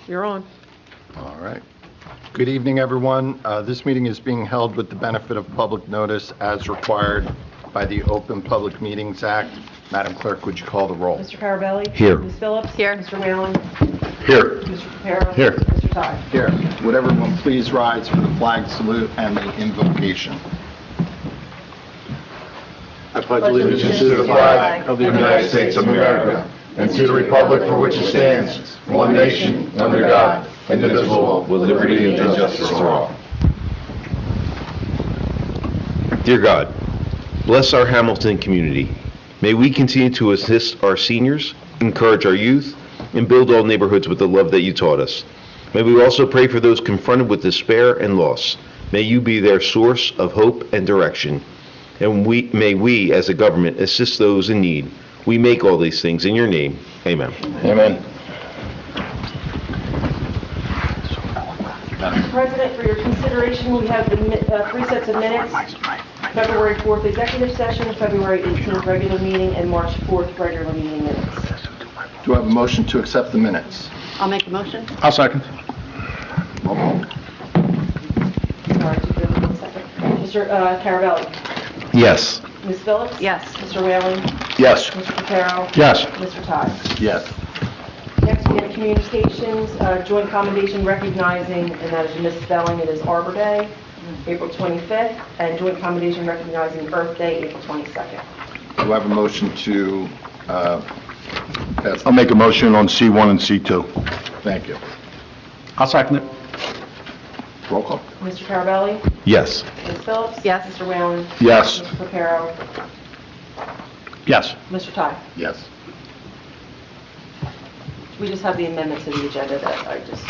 You're on. All right. Good evening, everyone. This meeting is being held with the benefit of public notice as required by the Open Public Meetings Act. Madam Clerk, would you call the roll? Mr. Carabelli? Here. Ms. Phillips? Here. Mr. Whalen? Here. Mr. Capero? Here. Mr. Ty? Here. Would everyone please rise for the flag salute and the invocation? I pledge allegiance to the flag of the United States of America and to the republic for which it stands, one nation, under God, indivisible, with liberty and justice for all. Dear God, bless our Hamilton community. May we continue to assist our seniors, encourage our youth, and build all neighborhoods with the love that you taught us. May we also pray for those confronted with despair and loss. May you be their source of hope and direction. And may we, as a government, assist those in need. We make all these things in your name. Amen. Amen. Mr. President, for your consideration, we have the 3 sets of minutes. February 4th executive session, February 18th regular meeting, and March 4th regular meeting minutes. Do I have a motion to accept the minutes? I'll make a motion. I'll second. Roll call. Sorry, just give me 1 second. Mr. Carabelli? Yes. Ms. Phillips? Yes. Mr. Whalen? Yes. Mr. Capero? Yes. Mr. Ty? Yes. Next, we have communications, joint commendation recognizing, and that is a misspelling, it is Arbor Day, April 25th, and joint commendation recognizing Earth Day, April 22nd. Do I have a motion to pass? I'll make a motion on C1 and C2. Thank you. I'll second it. Roll call. Mr. Carabelli? Yes. Ms. Phillips? Yes. Mr. Whalen? Yes. Mr. Capero? Yes. Mr. Ty? Yes. We just have the amendment to the agenda that I just...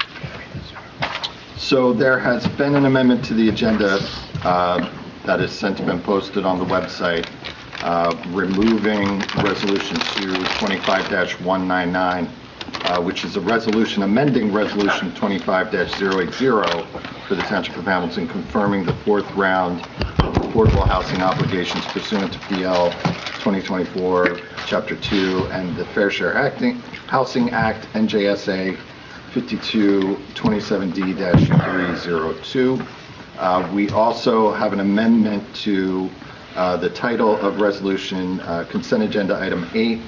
So there has been an amendment to the agenda that is sent and been posted on the website, removing Resolution 25-199, which is a resolution amending Resolution 25-080 for the Township of Hamilton, confirming the 4th round of affordable housing obligations pursuant to PL 2024, Chapter 2, and the Fair Share Housing Act, NJSA 5227D-302. We also have an amendment to the title of resolution, consent agenda item 8,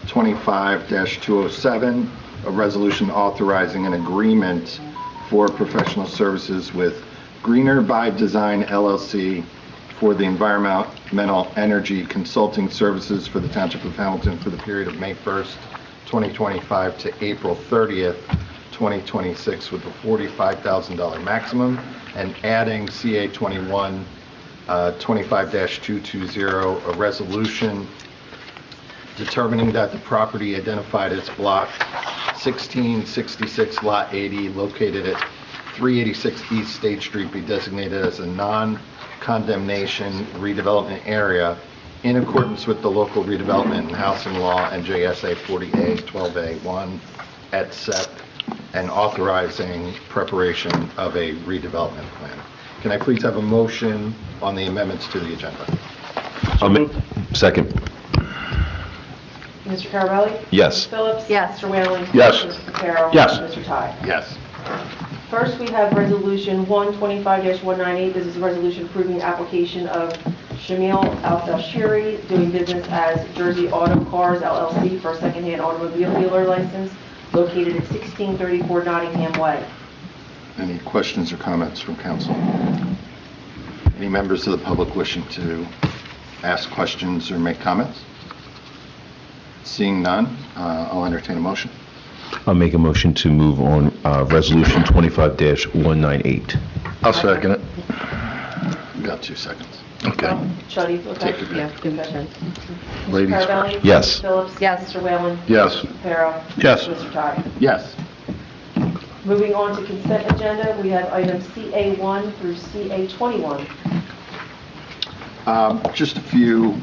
25-207, a resolution authorizing an agreement for professional services with Greener by Design LLC for the environmental energy consulting services for the Township of Hamilton for the period of May 1st, 2025 to April 30th, 2026 with a $45,000 maximum, and adding CA 21 25-220, a resolution determining that the property identified as block 1666 lot 80 located at 386 East State Street be designated as a non-condemnation redevelopment area in accordance with the local redevelopment and housing law NJSA 40A 12A1 et seq, and authorizing preparation of a redevelopment plan. Can I please have a motion on the amendments to the agenda? Second. Mr. Carabelli? Yes. Ms. Phillips? Yes. Mr. Whalen? Yes. Mr. Capero? Yes. Mr. Ty? Yes. First, we have Resolution 125-198. This is a resolution approving the application of Shamil Al-Dashiri, doing business as Jersey Auto Cars LLC for a secondhand automobile dealer license located at 1634 Nottingham Way. Any questions or comments from council? Any members of the public wishing to ask questions or make comments? Seeing none, I'll entertain a motion. I'll make a motion to move on Resolution 25-198. I'll second it. You got 2 seconds. Okay. Shuddy, okay? Take your pick. Yeah, good question. Ladies Mr. Carabelli? Yes. Ms. Phillips? Yes. Mr. Whalen? Yes. Mr. Capero? Yes. Mr. Ty? Yes. Moving on to consent agenda, we have items CA1 through CA21. Just a few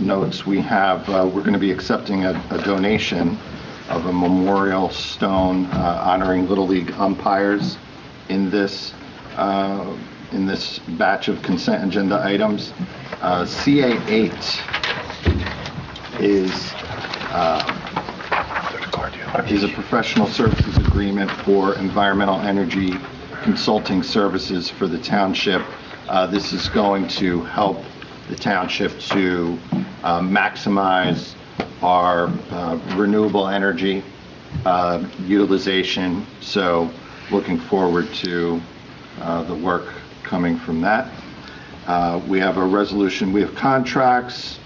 notes. We have, we're going to be accepting a donation of a memorial stone honoring Little League umpires in this batch of consent agenda items. CA8 is a professional services agreement agreement for environmental energy consulting services for the township. This is going to help the township to maximize our renewable energy utilization. So looking forward to the work coming from that. We have a resolution, we have contracts.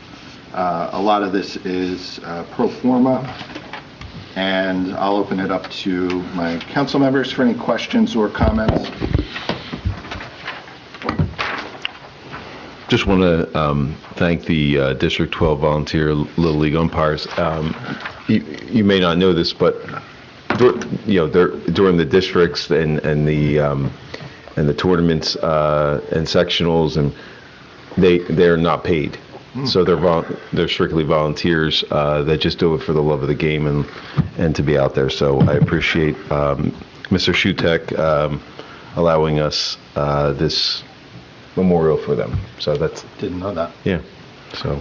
A lot of this is pro forma, and I'll open it up to my council members for any questions or comments. Just want to thank the District 12 volunteer Little League umpires. You may not know this, but they're during the districts and the tournaments and sectionals, and they're not paid. So they're strictly volunteers that just do it for the love of the game and to be out there. So I appreciate Mr. Shutek allowing us this memorial for them. So that's, Didn't know that. yeah. So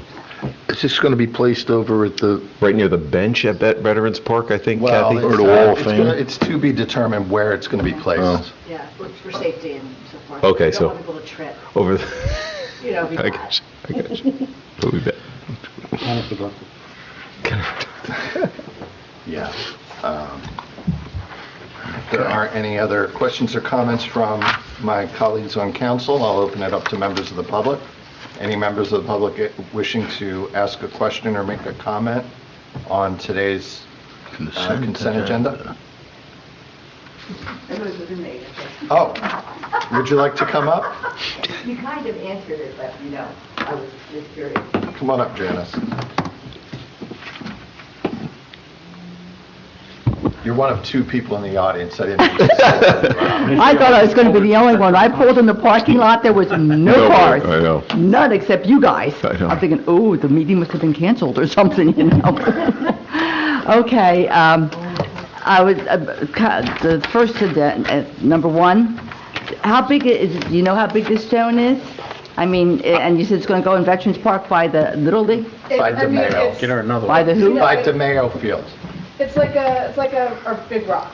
Is this going to be placed over at the, right near the bench at Veterans Park, I think, Well, Kathy? Or the Wall of Fame? It's to be determined where it's going to be placed. Oh. Yeah, for safety and so forth. Okay, We so- don't want people to trip, Over the, be I bad. got you. I got you. We'll be back. Yeah. If there aren't any other questions or comments from my colleagues on council, I'll open it up to members of the public. Any members of the public wishing to ask a question or make a comment on today's consent agenda? Oh, would you like to come up? You kind of answered it, but I was just curious. Come on up, Janice. You're one of two people in the audience. I didn't. I thought I was going to be the only one. I pulled in the parking lot, there was no cars. I know. None except you guys. I know. I'm thinking, oh, the meeting must have been canceled or something, Okay, I was, the first, number one, how big do you know how big this stone is? I mean, and you said it's going to go in Veterans Park by the Little League? By DeMayo. get her another By the who? By DeMayo Field. It's like a big rock,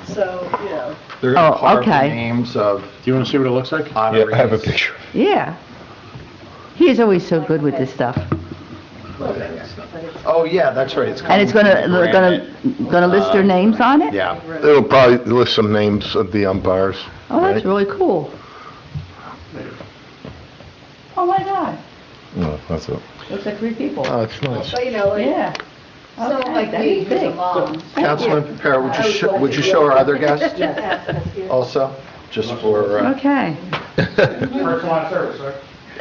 so, They're going Oh, to carve the okay. names of Do you want to see what it looks like? honorees. Yeah, I have a picture. Yeah. He is always so good with this stuff. Oh, yeah, that's right. It's And it's coming going from to, granite. going to list their names on it? Yeah. It'll probably list some names of the umpires. Oh, that's right? really cool. Oh, my God. No, that's it. Looks like 3 people. Oh, it's nice. but Yeah. Someone Okay, like that me, is who's a big. mom. Councilman Pepera, would you show our other guests also? Just for, Okay.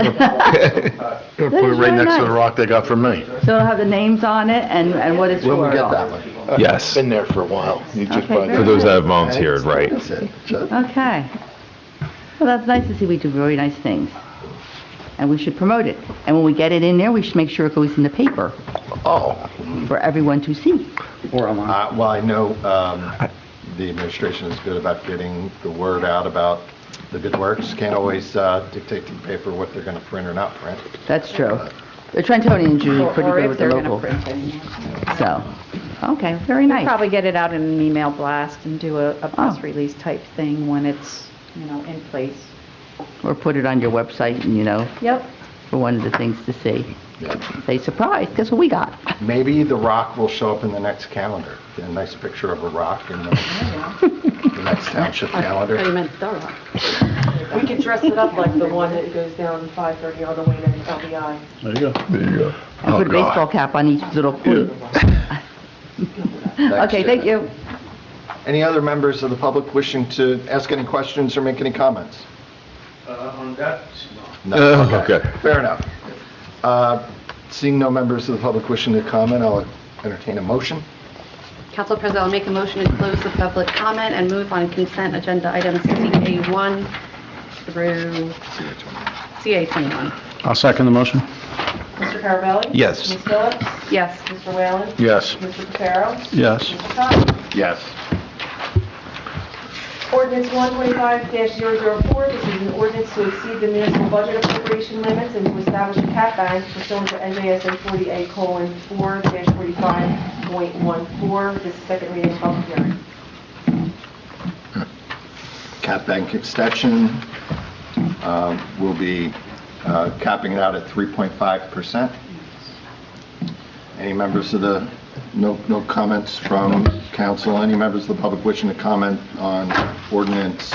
Gonna put it right very next to the nice. rock they got from me. So it'll have the names on it and what it's for. when we get all. that one. Yes. Been there for a while. You just Okay, buy very For those that have volunteered, right? That's it. Okay. Well, that's nice to see we do very nice things. And we should promote it. And when we get it in there, we should make sure it goes in the paper Oh. for everyone to see. Or online. Well, I know the administration is good about getting the word out about the good works. Can't always dictate to the paper what they're going to print or not print. That's true. The Trentonians usually pretty Or good if with the they're going to local. print anything. So, okay, very nice. Probably get it out in an email blast and do a press Oh. release type thing when it's, in place. Or put it on your website and, Yep. for one of the things to see. Yeah. Say, surprise, guess what we got? Maybe the rock will show up in the next calendar. Get a nice picture of a rock in the next township I thought you calendar. meant the rock. We could dress it up like the one that goes down 530 on the way to LBI. There you go. There you go. And put a baseball cap on each little flute. Okay, thank you. Any other members of the public wishing to ask any questions or make any comments? On that, No. Okay. Fair enough. Seeing no members of the public wishing to comment, I'll entertain a motion. Council President, I'll make a motion to close the public comment and move on consent agenda items CA1 through CA21. I'll second the motion. Mr. Carabelli? Yes. Ms. Phillips? Yes. Mr. Whalen? Yes. Mr. Pepero? Yes. Mr. Conlon? Yes. Ordinance 125-004, this is an ordinance to exceed the municipal budget appropriation limits and to establish a cap bank pursuant to NJSA 40A:4-45.14. This is second reading, public hearing. cap bank extension. We'll be capping it out at 3.5%. Any members of the, no comments from council? Any members of the public wishing to comment on ordinance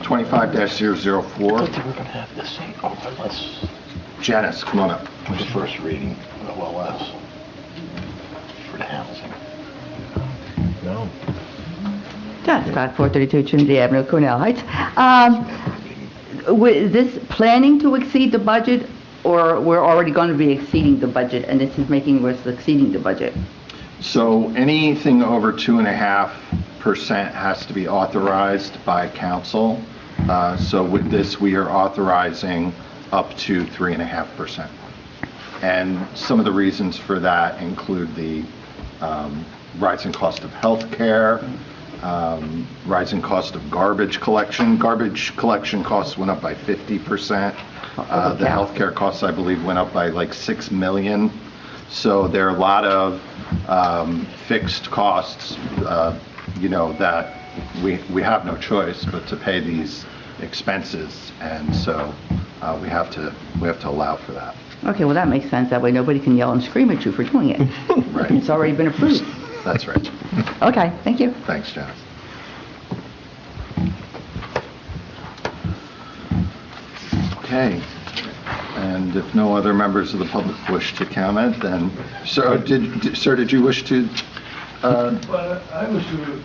25-004? We're going to have the same OLS, Janice, come on up. the first reading of OLS for the housing. No. John Scott, 432 Trinity Avenue, Cornell Heights. Is this planning to exceed the budget, or we're already going to be exceeding the budget, and this is making us exceeding the budget? So anything over 2.5% has to be authorized by council. So with this, we are authorizing up to 3.5%. And some of the reasons for that include the rising cost of healthcare, rising cost of garbage collection. Garbage collection costs went up by 50%. The healthcare costs, I believe, went up by like 6 million. So there are a lot of fixed costs, that we have no choice but to pay these expenses, and so we have to allow for that. Okay, well, that makes sense. That way nobody can yell and scream at you for doing it. Right. It's already been approved. That's right. Okay, thank you. Thanks, Janice. Okay, and if no other members of the public wish to comment, then, sir, did you wish to, But I wish to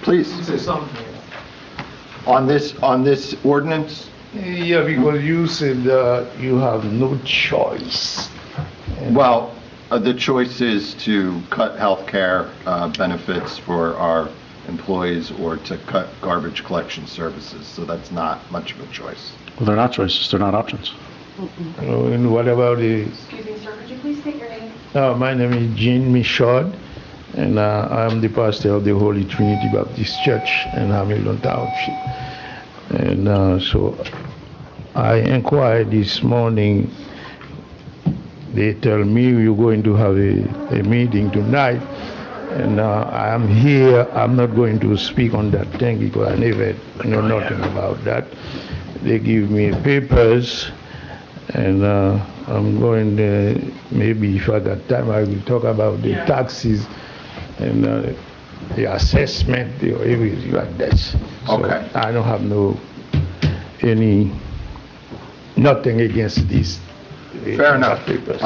please, say something. on this ordinance? Yeah, because you said you have no choice. Well, the choice is to cut healthcare benefits for our employees or to cut garbage collection services, so that's not much of a choice. Well, they're not choices, they're not options. And what about the, Excuse me, sir, could you please state your name? my name is Jean Michaud, and I'm the pastor of the Holy Trinity Baptist Church in Hamilton Township. And so I inquired this morning. They tell me you're going to have a meeting tonight, and I'm here. I'm not going to speak on that thing because I never know nothing about that. They give me papers, and I'm going to, maybe if I got time, I will talk about the taxes and the assessment, everything like that. So Okay. I don't have nothing against this. Fair enough. Papers.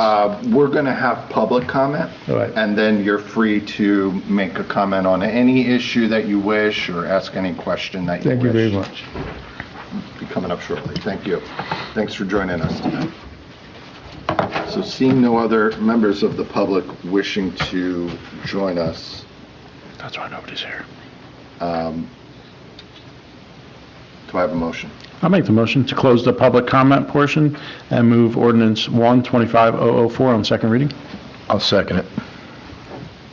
We're going to have public comment, Right. and then you're free to make a comment on any issue that you wish or ask any question that you wish. Thank you very much. Be coming up shortly. Thank you. Thanks for joining us tonight. So seeing no other members of the public wishing to join us, That's why nobody's here. do I have a motion? I'll make the motion to close the public comment portion and move ordinance 125-004 on second reading. I'll second it.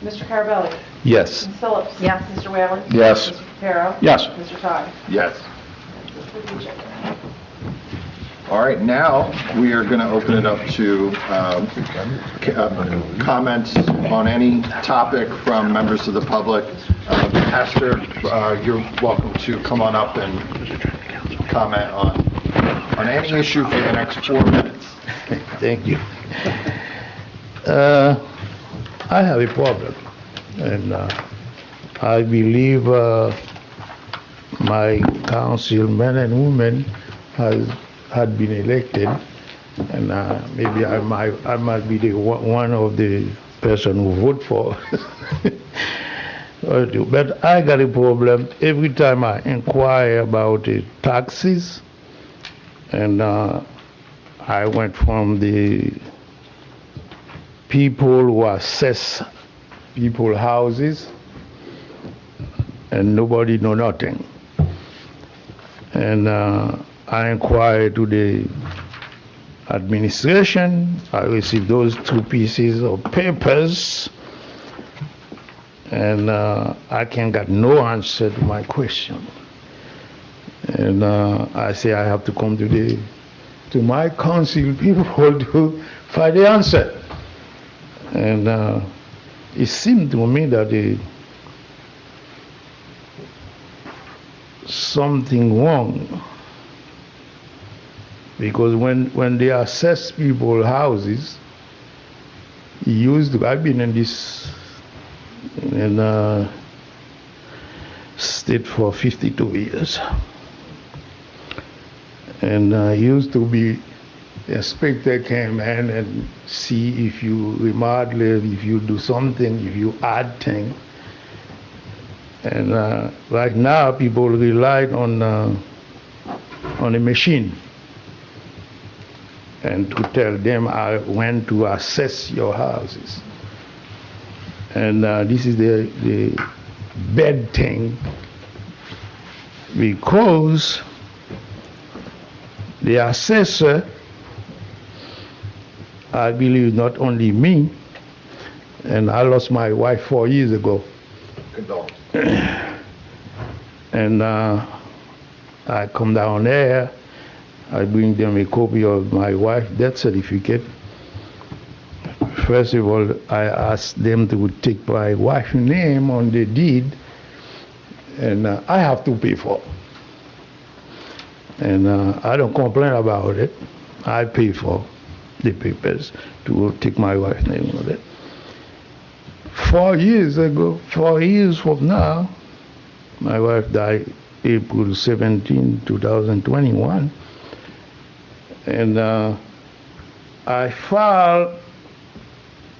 Mr. Carabelli? Yes. Ms. Phillips? Yes. Mr. Whalen? Yes. Mr. Reparo? Yes. Mr. Todd? Yes. That's with the agenda. All right, now we are going to open it up to comments on any topic from members of the public. Pastor, you're welcome to come on up and comment on any issue for the next 4 minutes. Thank you. I have a problem, and I believe my councilmen and women had been elected, and maybe I might be the one of the person who vote for. But I got a problem every time I inquire about the taxes, and I went from the people who assess people houses, and nobody know nothing. And I inquired to the administration. I received those 2 pieces of papers, and I can't get no answer to my question. And I say I have to come to my council people to find the answer. And it seemed to me that something wrong. Because when they assess people's houses, I've been in this state for 52 years. And used to be inspector came in and see if you remodel, if you do something, if you add things. And right now, people rely on a machine and to tell them when to assess your houses. And this is the bad thing, because the assessor, I believe not only me, and I lost my wife 4 years ago. Condolences. And I come down there, I bring them a copy of my wife's death certificate. First of all, I ask them to take my wife's name on the deed, and I have to pay for it. And I don't complain about it. I pay for the papers to take my wife's name on it. 4 years ago, 4 years from now, my wife died April 17, 2021. And I filed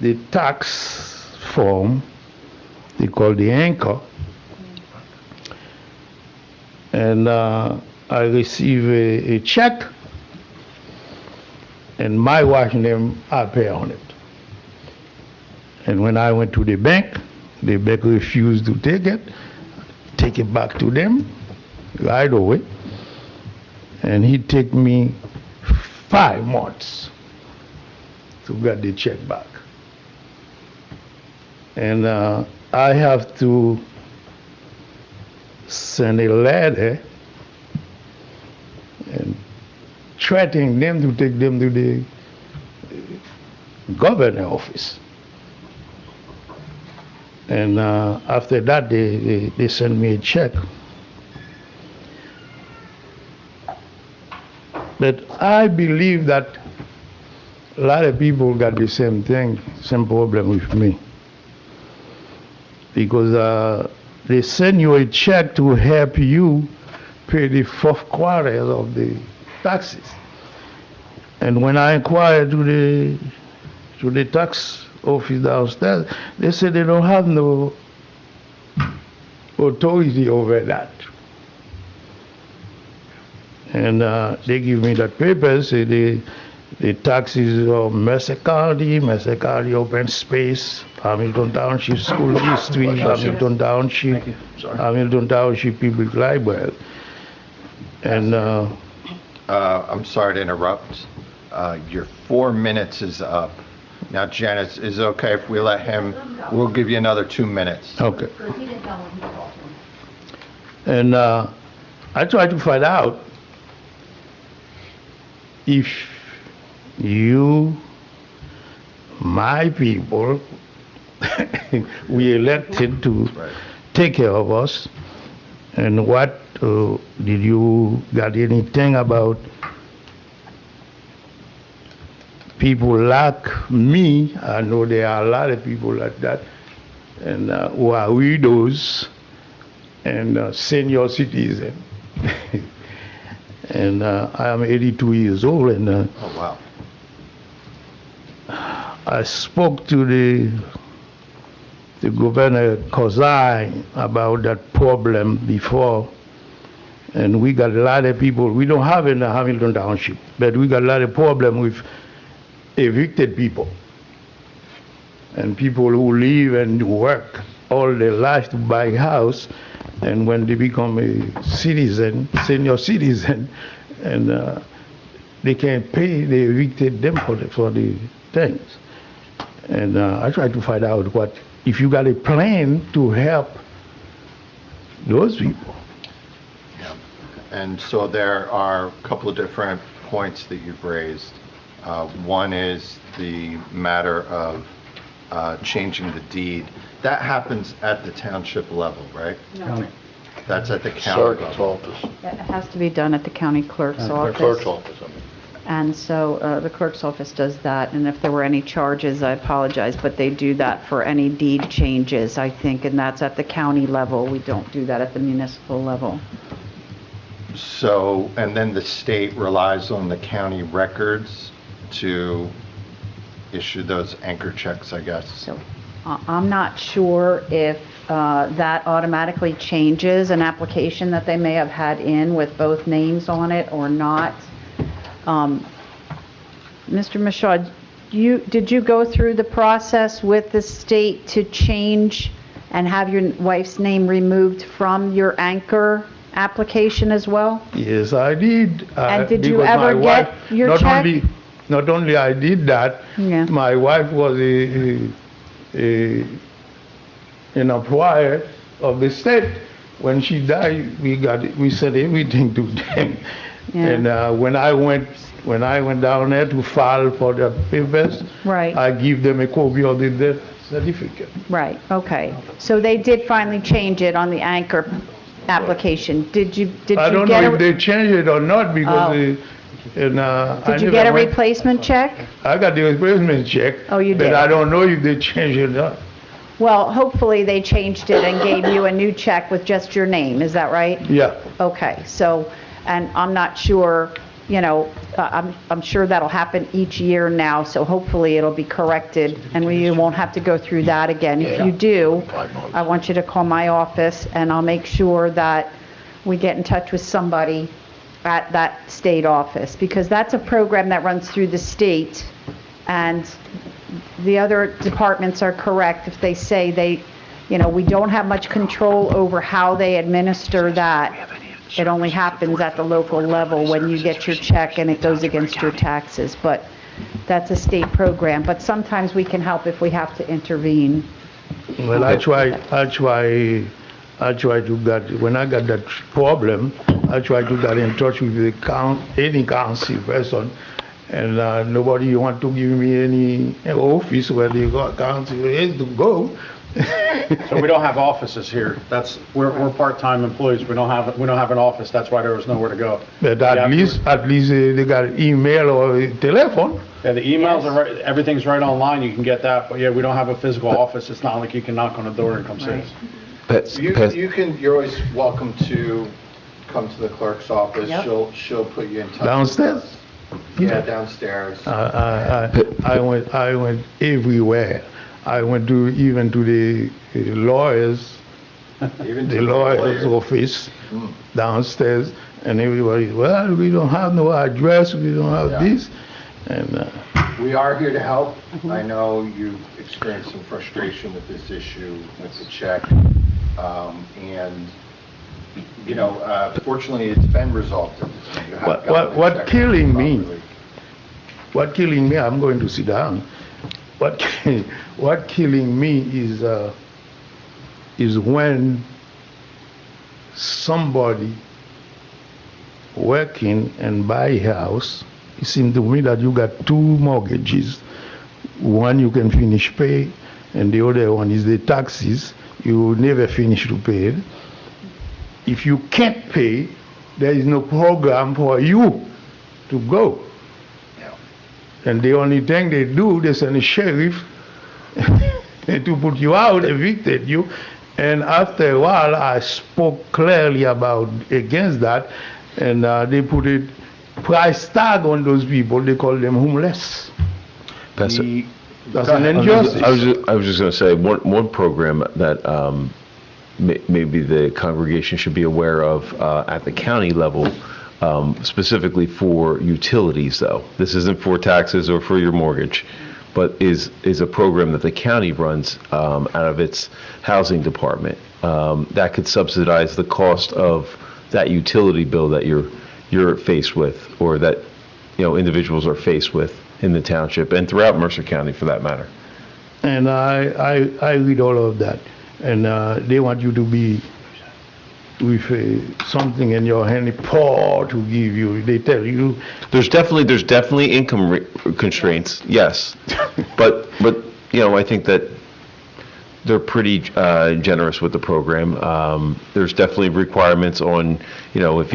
the tax form, they call the anchor, and I received a check, and my wife's name I pay on it. And when I went to the bank refused to take it back to them right away, and he take me 5 months to get the check back. And I have to send a letter and threatening them to take them to the governor's office. And after that, they sent me a check. But I believe that a lot of people got the same thing, same problem with me. Because they send you a check to help you pay the 4th quarter of the taxes. And when I inquired to the tax office downstairs, they said they don't have no authority over that. And they give me that paper, say the taxes of Mercer County Open Space, Hamilton Township School History, Hamilton Township Public Library. And I'm sorry to interrupt. Your 4 minutes is up. Now, Janice, is it okay if we let him, we'll give you another 2 minutes. okay. And I tried to find out if you, my people, we elected to take care of us, and what did you got anything about people like me? I know there are a lot of people like that, and who are widows and senior citizens. And I am 82 years old, and Oh, wow. I spoke to the Governor Kozai about that problem before, and we got a lot of people, we don't have in the Hamilton Township, but we got a lot of problem with evicted people and people who live and work all their life to buy a house, and when they become a citizen, senior citizen, and they can't pay, they evicted them for the things. And I tried to find out what, if you got a plan to help those people. Yeah. And so there are a couple of different points that you've raised. One is the matter of changing the deed. That happens at the township level, right? No. That's at the county level. It has to be done at the county clerk's office. Clerk's office, I mean. And so the clerk's office does that, and if there were any charges, I apologize, but they do that for any deed changes, I think, and that's at the county level. We don't do that at the municipal level. So, and then the state relies on the county records to issue those anchor checks, I guess. So I'm not sure if that automatically changes an application that they may have had in with both names on it or not. Mr. Michaud, did you go through the process with the state to change and have your wife's name removed from your anchor application as well? Yes, I did. And did you because ever my get wife- your not check? Not only I did that, Yeah. my wife was an employee of the state. When she died, we sent everything to them. Yeah. And when I went down there to file for the papers, Right. I give them a copy of the death certificate. Right, okay. So they did finally change it on the anchor application. Did you I don't get know a, if they changed it or not because Oh. I did you never get a went- replacement check? I got the replacement check. Oh, you did? But I don't know if they changed it or not. Well, hopefully they changed it and gave you a new check with just your name, is that right? Yeah. Okay, so, and I'm not sure, you know, I'm sure that'll happen each year now, so hopefully it'll be corrected and you won't have to go through that again. If you do, I want you to call my office and I'll make sure that we get in touch with somebody at that state office, because that's a program that runs through the state, and the other departments are correct if they say they, you know, we don't have much control over how they administer that. It only happens at the local level when you get your check and it goes against your taxes, but that's a state program. But sometimes we can help if we have to intervene. Well, I try to get, when I got that problem, I try to get in touch with any council person, and nobody want to give me any office where they got council is to go. So we don't have offices here. We're part-time employees. We don't have an office. That's why there was nowhere to go. But Yeah. at least they got email or telephone. Yeah, the emails are right, everything's right online. You can get that, but yeah, we don't have a physical office. It's not like you can knock on a door and come see us. You're always welcome to come to the clerk's office. Yep. She'll put you in touch. Downstairs? with us. Yeah, downstairs. I went everywhere. I went even to the lawyers, Even to the lawyer's office downstairs, and everybody, well, we don't have no address, we don't have Yeah. this, and We are here to help. I know you've experienced some frustration with this issue with the check. And, you know, fortunately, it's been resolved. You have gotten the what check killing me, properly. I'm going to sit down. What killing me is when somebody working and buy a house. It seems to me that you got two mortgages. One you can finish pay, and the other one is the taxes. You will never finish to pay it. If you can't pay, there is no program for you to go. And the only thing they do, they send a sheriff to put you out, evicted you. And after a while, I spoke clearly against that, and they put a price tag on those people. They call them homeless. That's an injustice. I was just going to say, one program that maybe the congregation should be aware of at the county level, specifically for utilities, though. This isn't for taxes or for your mortgage, but is a program that the county runs out of its housing department that could subsidize the cost of that utility bill that you're faced with, or that individuals are faced with in the township and throughout Mercer County, for that matter. And I read all of that, and they want you to be with something in your hand, poor to give you. They tell you There's definitely income constraints, yes, but I think that they're pretty generous with the program. There's definitely requirements on, if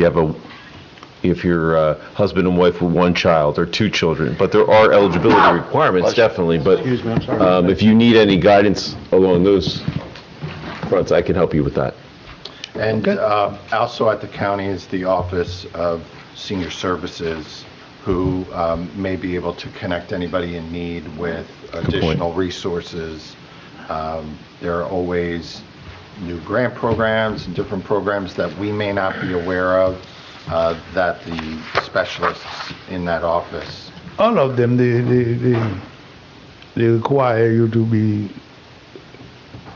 you're husband and wife with one child or two children, but there are eligibility requirements, definitely. But Excuse me, I'm sorry. if you need any guidance along those fronts, I can help you with that. And also at the county is the Office of Senior Services, who may be able to connect anybody in need with additional resources. There are always new grant programs and different programs that we may not be aware of, that the specialists in that office. All of them, they require you to be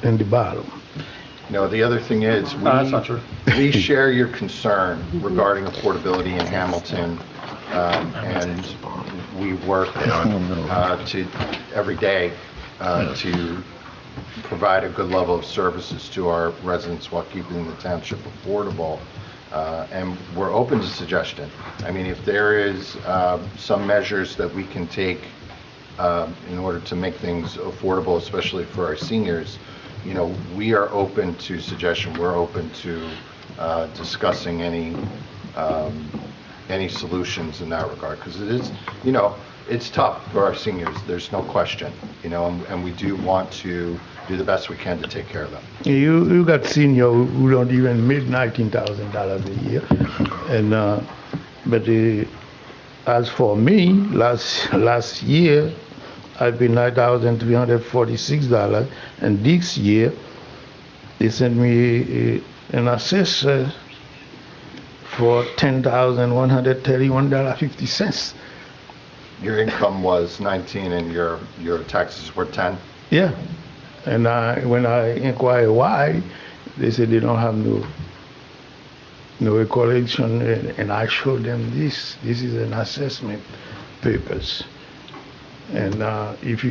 in the bottom. No, the other thing is, That's not true. we share your concern regarding affordability in Hamilton, and we work every day to provide a good level of services to our residents while keeping the township affordable. And we're open to suggestion. I mean, if there is some measures that we can take in order to make things affordable, especially for our seniors, we are open to suggestion. We're open to discussing any solutions in that regard, because it is, it's tough for our seniors. There's no question, and we do want to do the best we can to take care of them. You got senior who don't even make $19,000 a year, and but as for me, last year I paid $9,346, and this year they sent me an assessor for $10,131.50. Your income was 19 and your taxes were 10? Yeah. And when I inquired why, they said they don't have no recollection, and I showed them this. This is an assessment papers. And if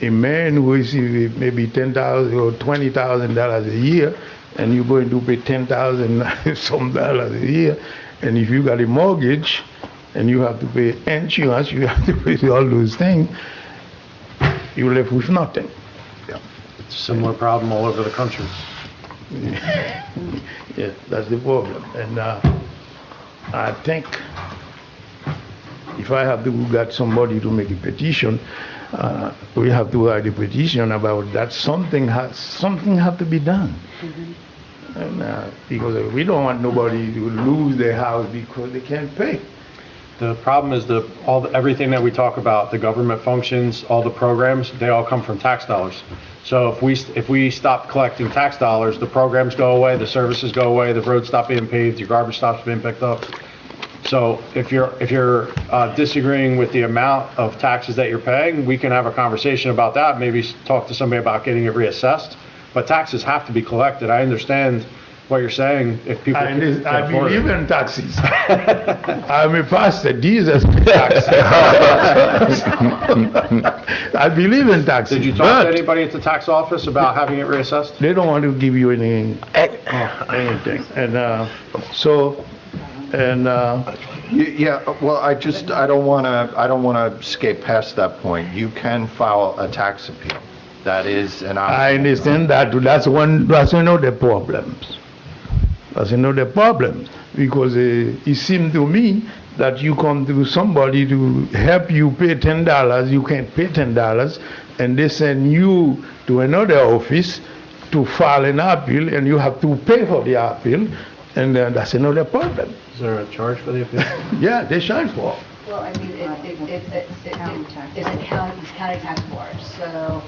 a man who receives maybe $10,000 or $20,000 a year, and you're going to pay $10,000 some dollars a year, and if you got a mortgage, and you have to pay insurance, you have to pay all those things, you're left with nothing. It's a similar problem all over the country. Yeah, that's the problem. And I think if I have to get somebody to make a petition, we have to write a petition about that. Something have to be done. And because we don't want nobody to lose their house because they can't pay. The problem is everything that we talk about, the government functions, all the programs, they all come from tax dollars. So if we stop collecting tax dollars, the programs go away, the services go away, the roads stop being paved, your garbage stops being picked up. So if you're disagreeing with the amount of taxes that you're paying, we can have a conversation about that. Maybe talk to somebody about getting it reassessed. But taxes have to be collected. I understand what you're saying. If people I believe in taxes. I'm a pastor. Jesus taxes. I believe in taxes. Did you talk to anybody at the tax office about having it reassessed? They don't want to give you anything. And Yeah, well, I don't want to skate past that point. You can file a tax appeal. That is an option. I understand that. That's another problem. That's another problem, because it seemed to me that you come to somebody to help you pay $10, you can't pay $10, and they send you to another office to file an appeal, and you have to pay for the appeal, and that's another problem. Is there a charge for the appeal? Yeah, they charge for it. Well, I mean, it's a county tax board, so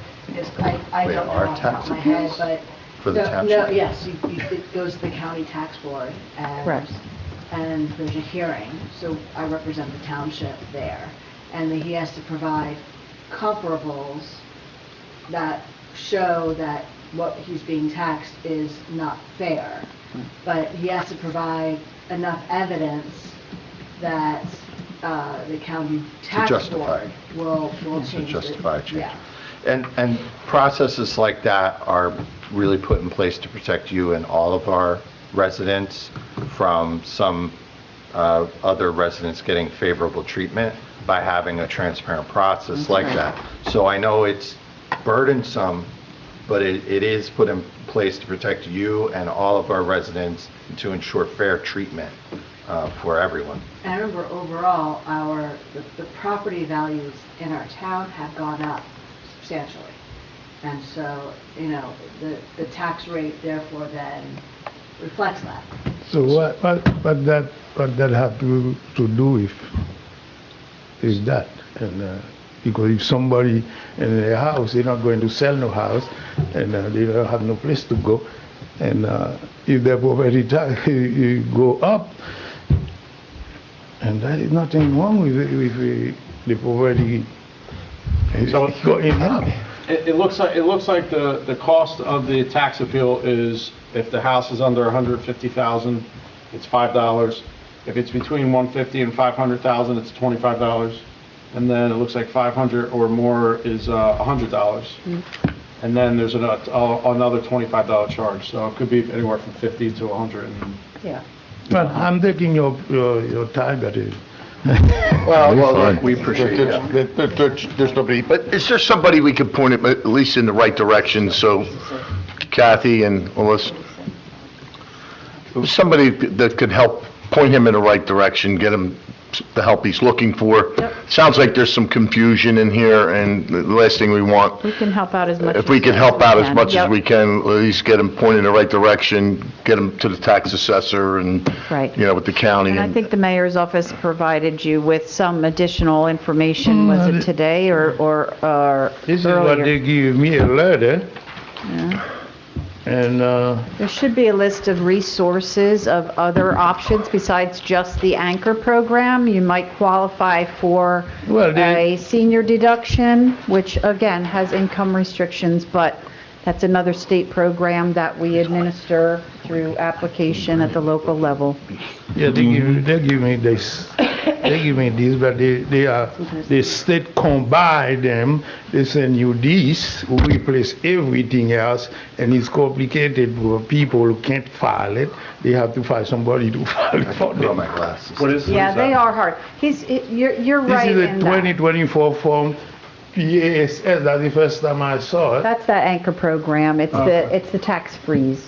I Wait, don't know our off the top tax of my head, appeals? but. For the No, township? yes, it goes to the county tax board, Correct. and there's a hearing, so I represent the township there, and he has to provide comparables that show that what he's being taxed is not fair, but he has to provide enough evidence that the county tax justify board will To change it. justify a change. Yeah. And processes like that are really put in place to protect you and all of our residents from some other residents getting favorable treatment by having a transparent process like that. So I know it's burdensome but it is put in place to protect you and all of our residents and to ensure fair treatment for everyone. And I remember overall, the property values in our town have gone up substantially. And so, you know, the tax rate therefore then reflects that. So what that have to do with is that, and because if somebody in their house, they're not going to sell no house, and they don't have no place to go, and if their property tax go up, and there is nothing wrong with the property going up. It looks like the cost of the tax appeal is, if the house is under 150,000, it's $5. If it's between 150 and 500,000, it's $25. And then it looks like 500 or more is $100. And then there's another $25 charge. So it could be anywhere from 50 to 100. Yeah. Well, I'm taking your time, that is. Well, look, we appreciate it. There's nobody, but is there somebody we could point at least in the right direction, so Kathy and Melissa, somebody that could help point him in the right direction, get him the help he's looking for? Sounds like there's some confusion in here, and the last thing we want, We can help out as much as if we can help out as can. much as Yep. we can, at least get him pointed in the right direction, get him to the tax assessor and, Right. you know, with the county. And I think the mayor's office provided you with some additional information, was it today or This is what earlier? they give me a letter, Yeah. and There should be a list of resources of other options besides just the anchor program. You might qualify for Well, a senior deduction, which again has income restrictions, but that's another state program that we administer through application at the local level. yeah, they give me this, but the state combine them. They send you this, who replace everything else, and it's complicated for people who can't file it. They have to find somebody to file it for Put on them. my glasses. What is Yeah, they that? are hard. You're This right is a in that. 2024 form, PASS. That's the first time I saw it. That's that anchor program. It's the tax freeze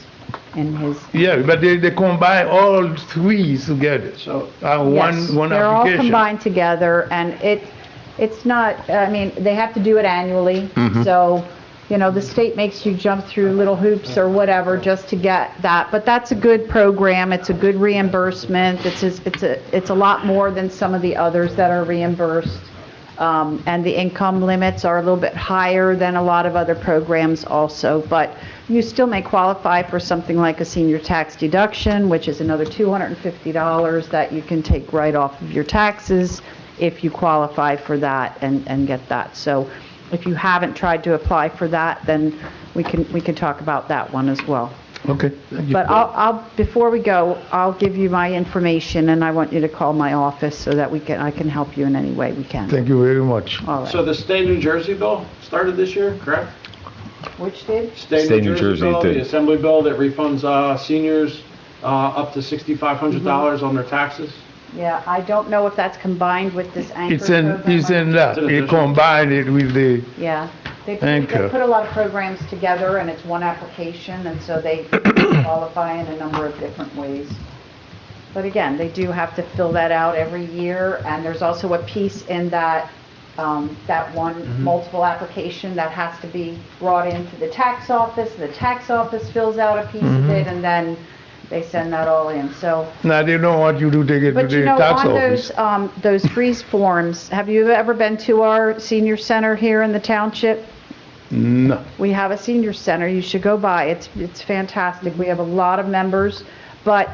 in his. Yeah, but they combine all three together. So- Yes, one they're all application. combined together, and it's not, I mean, they have to do it annually, so, you know, the state makes you jump through little hoops or whatever just to get that, but that's a good program, it's a good reimbursement, it's a lot more than some of the others that are reimbursed, and the income limits are a little bit higher than a lot of other programs also, but you still may qualify for something like a senior tax deduction, which is another $250 that you can take right off of your taxes if you qualify for that and get that. So if you haven't tried to apply for that, then we can talk about that one as well. Okay, thank you. But before we go, I'll give you my information, and I want you to call my office so that I can help you in any way we can. Thank you very much. All right. So the state New Jersey bill started this year, correct? Which did? State New Jersey bill, the assembly bill that refunds seniors up to $6,500 on their taxes. Yeah, I don't know if that's combined with this anchor It's in program. that. They combine it with the, Yeah. They Anchor. put a lot of programs together, and it's one application, and so they qualify in a number of different ways. But again, they do have to fill that out every year, and there's also a piece in that, that one multiple application that has to be brought into the tax office. The tax office fills out a piece of it, and then they send that all in, so. now they don't want you to take it to But you the know, tax on office. those freeze forms, have you ever been to our senior center here in the township? No. We have a senior center, you should go by, it's fantastic, we have a lot of members, but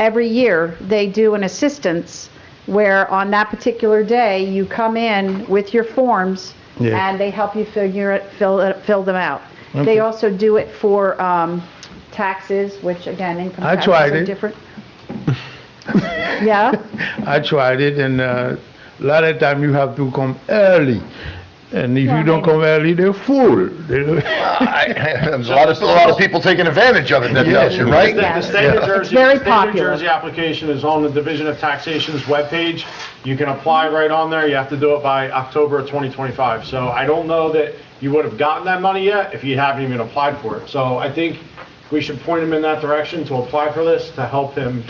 every year, they do an assistance where on that particular day, you come in with your forms, Yeah. and they help you fill them out. Okay. They also do it for taxes, which again, income I taxes tried are it. different. Yeah? I tried it, and a lot of time you have to come early. And if Well, you don't maybe. come early, they're full. There's a lot of people taking advantage of it, that tells you, right? Yeah. The state of Jersey, very the state of New popular. Jersey application is on the Division of Taxation's webpage. You can apply right on there. You have to do it by October of 2025. So I don't know that you would have gotten that money yet if you haven't even applied for it. So I think we should point him in that direction to apply for this to help him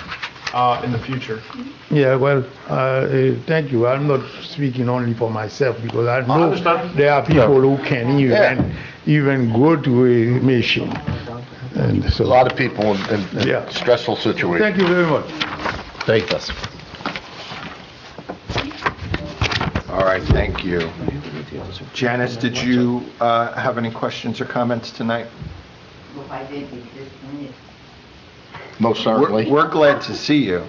in the future. Yeah, well, thank you. I'm not speaking only for myself because I know understand. there are people who can even go to a mission. And A so, lot of people in Yeah. stressful situations. thank you very much. Thank us. All right, thank you. Janice, did you have any questions or comments tonight? If I did, you disappointed. Most certainly. We're glad to see you.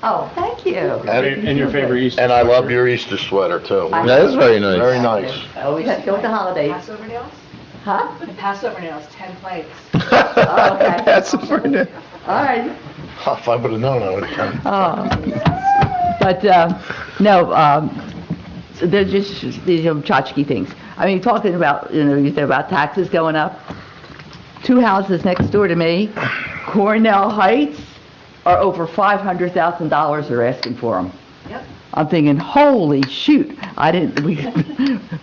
Oh, thank you. And your favorite Easter. And I love your Easter sweater, too. That is very nice. Very nice. I always have to go with the holidays. Passover nails? Huh? The Passover nails, 10 plates. Oh, okay. That's very nice. All right. If I would have known, I would have come. Oh. But, no, they're just these tchotchke things. I mean, talking about, you said about taxes going up. 2 houses next door to me, Cornell Heights, are over $500,000 they're asking for them. Yep. I'm thinking, holy shoot,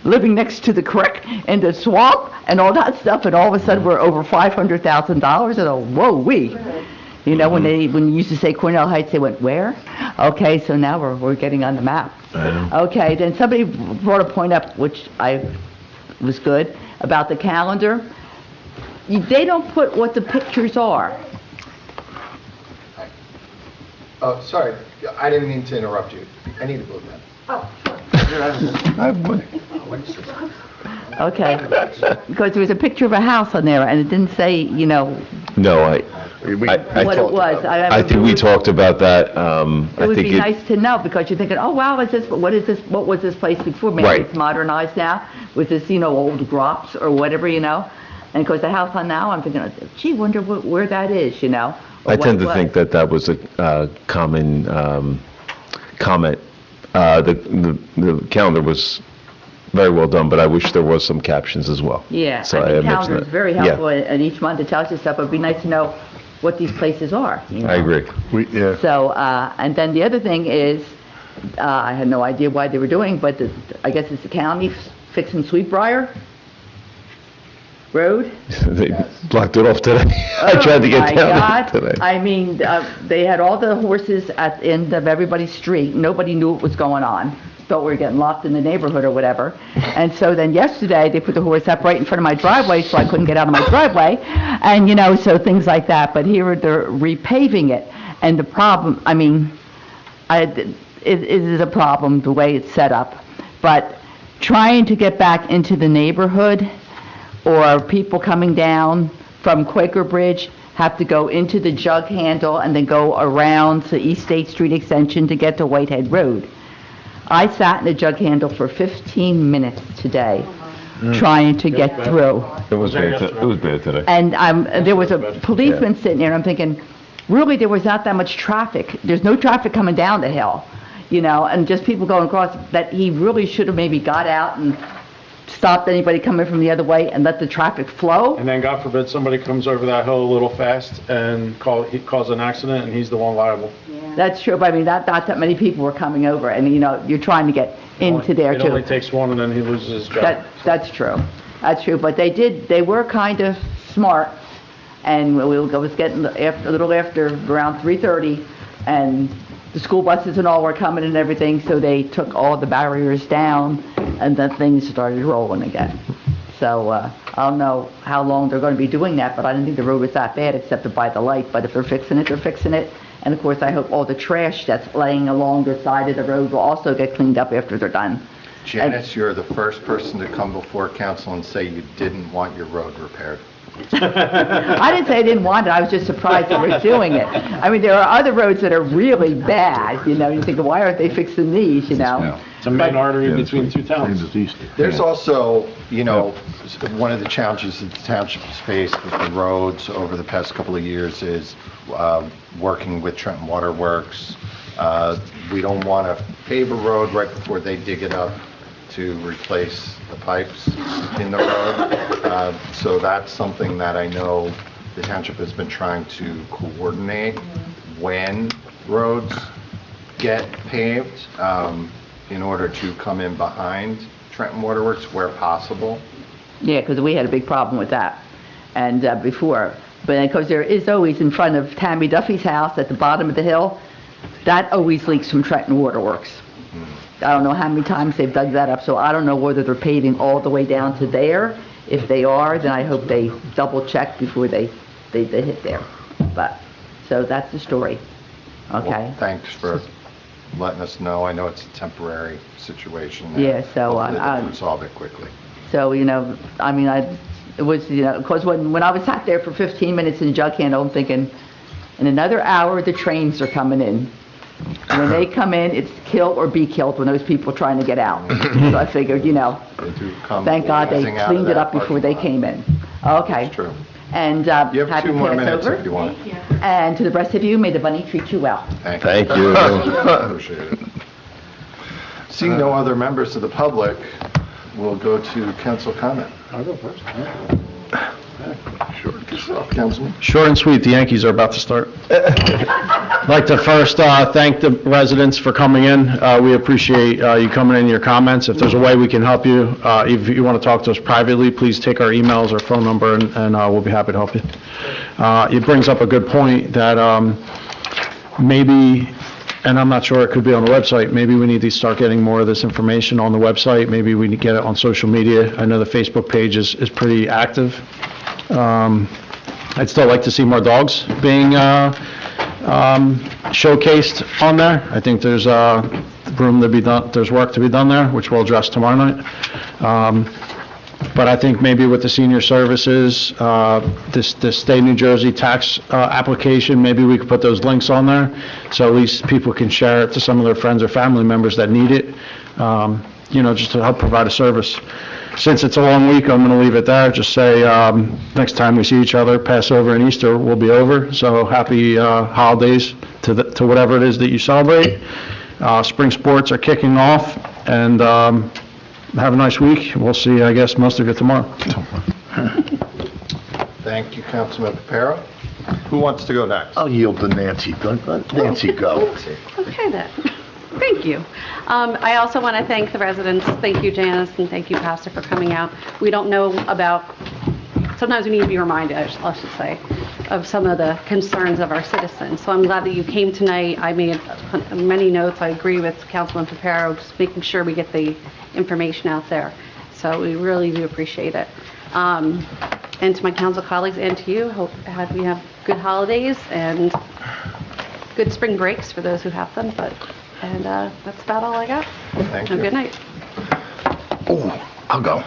living next to the creek and the swamp and all that stuff, and all of a sudden we're over $500,000, and whoa-wee. You know, when you used to say Cornell Heights, they went, where? Okay, so now we're getting on the map. Okay, then somebody brought a point up, which was good, about the calendar. They don't put what the pictures are. Oh, sorry, I didn't mean to interrupt you. I need a blue pen. Okay, because there was a picture of a house on there, and it didn't say, No, what it was. I think we talked about that. It would be nice to know, because you're thinking, oh, wow, what was this place before? Maybe Right. it's modernized now, with this, old grops or whatever, And of course, the house on now, I'm thinking, gee, wonder where that is, or I what tend it to was. think that was a common comment. The calendar was very well done, but I wish there was some captions as well. Yeah, So I mean, mentioned calendar is that. very Yeah. helpful, and each month it tells you stuff, but it'd be nice to know what these places are. I agree. So, and then the other thing is, I had no idea why they were doing, but I guess it's the county fixing Sweetbriar Road. They blocked it off today. I tried to get Oh, down my there today. God. I mean, they had all the horses at the end of everybody's street. Nobody knew what was going on. Thought we were getting locked in the neighborhood or whatever. And so then yesterday, they put the horse up right in front of my driveway, so I couldn't get out of my driveway. And, so things like that. But here they're repaving it. And the problem, I mean, it is a problem the way it's set up. But trying to get back into the neighborhood, or people coming down from Quaker Bridge have to go into the jug handle and then go around the East State Street extension to get to Whitehead Road. I sat in the jug handle for 15 minutes today trying to get through. It was bad today. And there was a policeman sitting there, and I'm thinking, really, there was not that much traffic. There's no traffic coming down the hill, and just people going across, that he really should have maybe got out and stopped anybody coming from the other way and let the traffic flow. And then, God forbid, somebody comes over that hill a little fast and cause an accident, and he's the one liable. That's true, but I mean, not that many people were coming over, and, you're trying to get into there It only too. takes one, and then he loses his job. That's true. That's true, but they were kind of smart, and I was getting a little after around 3:30, and the school buses and all were coming and everything, so they took all the barriers down, and then things started rolling again. So, I don't know how long they're going to be doing that, but I didn't think the road was that bad except to by the light, but if they're fixing it, they're fixing it. And of course, I hope all the trash that's laying along the side of the road will also get cleaned up after they're done. Janice, you're the first person to come before council and say you didn't want your road repaired. I didn't say I didn't want it, I was just surprised they were doing it. I mean, there are other roads that are really bad, you think, why aren't they fixing these, It's a main artery between two towns. There's also, one of the challenges that the township's faced with the roads over the past couple of years is working with Trenton Water Works. We don't want to pave a road right before they dig it up to replace the pipes in the road. So that's something that I know the township has been trying to coordinate when roads get paved in order to come in behind Trenton Water Works where possible. Yeah, because we had a big problem with that, and before. But of course, there is always in front of Tammy Duffy's house at the bottom of the hill, that always leaks from Trenton Waterworks. I don't know how many times they've dug that up, so I don't know whether they're paving all the way down to there. If they are, then I hope they double check before they hit there. But, so that's the story. Okay? Well, thanks for letting us know. I know it's a temporary situation. and Yeah, so, hopefully they'll resolve it quickly. So, I mean, it was, because when I was sat there for 15 minutes in jug handle, I'm thinking, in another hour, the trains are coming in. When they come in, it's kill or be killed when those people are trying to get out. So I figured, They do come thank God they whizzing out of cleaned it that up before they parking lot. came in. Okay. It's true. And You have happy 2 more minutes Passover. if you want. And to the rest of you, may the bunny treat you well. Thank you. Appreciate it. Seeing no other members of the public, we'll go to council comment. I'll go first. Sure. Councilman? Short and sweet, the Yankees are about to start. I'd like to first thank the residents for coming in. We appreciate you coming in, your comments. If there's a way we can help you, if you want to talk to us privately, please take our emails or phone number, and we'll be happy to help you. It brings up a good point that maybe, and I'm not sure, it could be on the website, maybe we need to start getting more of this information on the website. Maybe we need to get it on social media. I know the Facebook page is pretty active. I'd still like to see more dogs being showcased on there. I think there's room to be done, there's work to be done there, which we'll address tomorrow night. But I think maybe with the senior services, this State of New Jersey tax application, maybe we could put those links on there, so at least people can share it to some of their friends or family members that need it, just to help provide a service. Since it's a long week, I'm going to leave it there. Just say, next time we see each other, Passover and Easter will be over. So happy holidays to whatever it is that you celebrate. Spring sports are kicking off, and have a nice week. We'll see, I guess, most of you tomorrow. Thank you, Councilman Papero. Who wants to go next? I'll yield to Nancy. Let Nancy go. Okay then. Thank you. I also want to thank the residents. Thank you, Janice, and thank you, Pastor, for coming out. We don't know about, sometimes we need to be reminded, I should say, of some of the concerns of our citizens. So I'm glad that you came tonight. I made many notes. I agree with Councilman Papero, just making sure we get the information out there. So we really do appreciate it. And to my council colleagues and to you, hope we have good holidays and good spring breaks for those who have them. And that's about all I got. Thank you. Have a good night. Oh, I'll go.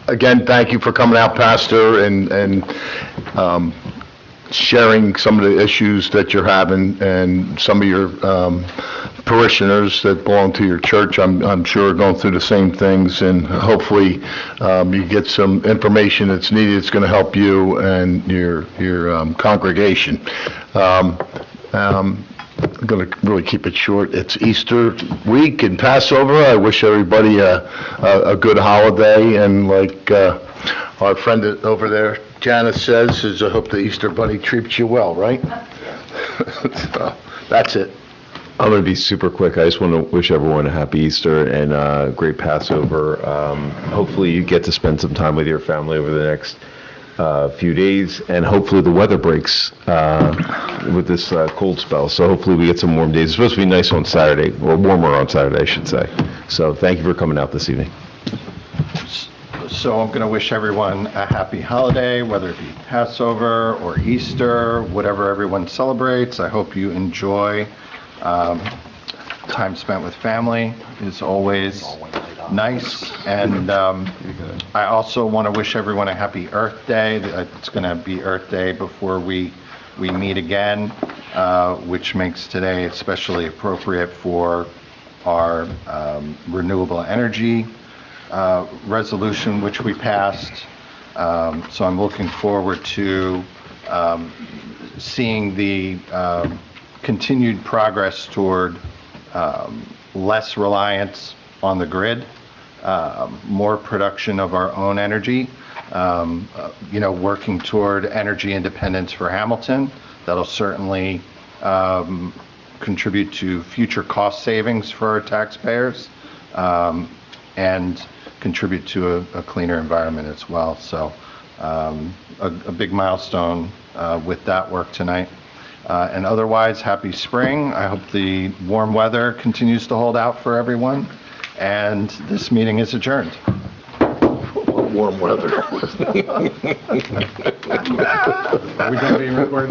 Again, thank you for coming out, Pastor, and sharing some of the issues that you're having, and some of your parishioners that belong to your church, I'm sure, are going through the same things, and hopefully you get some information that's needed. It's going to help you and your congregation. I'm going to really keep it short. It's Easter week and Passover. I wish everybody a good holiday, and like our friend over there, Janice, says, is I hope the Easter Bunny treats you well, right? So, that's it. I'm going to be super quick. I just want to wish everyone a happy Easter and a great Passover. Hopefully you get to spend some time with your family over the next few days, and hopefully the weather breaks with this cold spell. So hopefully we get some warm days. It's supposed to be nice on Saturday, or warmer on Saturday, I should say. So thank you for coming out this evening. So I'm going to wish everyone a happy holiday, whether it be Passover or Easter, whatever everyone celebrates. I hope you enjoy. Time spent with family is always nice, and I also want to wish everyone a happy Earth Day. It's going to be Earth Day before we meet again, which makes today especially appropriate for our renewable energy resolution, which we passed. So I'm looking forward to seeing the continued progress toward less reliance on the grid, more production of our own energy, working toward energy independence for Hamilton. That'll certainly contribute to future cost savings for our taxpayers. and contribute to a cleaner environment as well. So a big milestone with that work tonight. And otherwise, happy spring. I hope the warm weather continues to hold out for everyone. And this meeting is adjourned. Warm weather. Are we done being recorded?